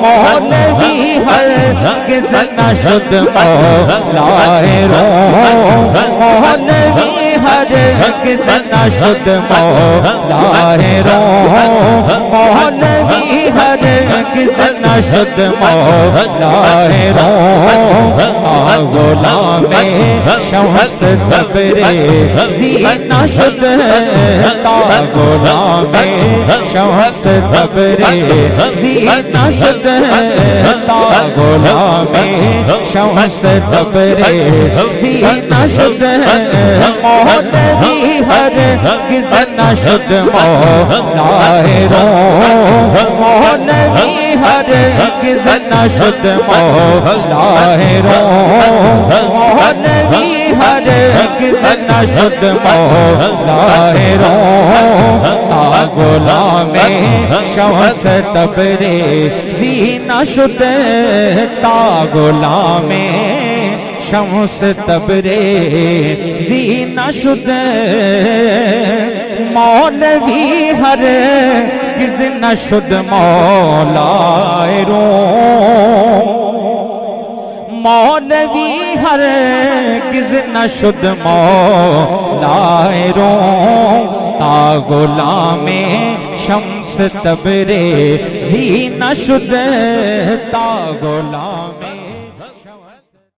मौलवी हरगिज़ न शुद्ध मौलाए रो, मौलवी हरगिज़ न शुद्ध मौलाए रो, मौलवी हरगिज़ न शुद्ध मौलाए रो। गुलामे शम्स तबरेज़ी न शुद्ध ता, गुलामे शम्स तबरेज़ी न शुद्ध ता, गुलामे शम्स तबरेज़ी न शुद्ध। मौलवी हरगिज़ न शुद्ध मौलाए रो, मौलवी हरगिज़ न शुद्ध मौलाए रो, मौलवी हरगिज़ न शुद्ध मौलाए रो। गुलामे शम्स तबरेज़ी न शुद्ध ता, गुलामे शम्स तबरेज़ी न शुद्ध। मौलवी हरगिज़ न शुद्ध मौलाए रो, मौलवी हरगिज़ न शुद्ध मौलाए रो। ता गुलामे शम्स तबरेज़ी न शुद्ध ता, गुलामे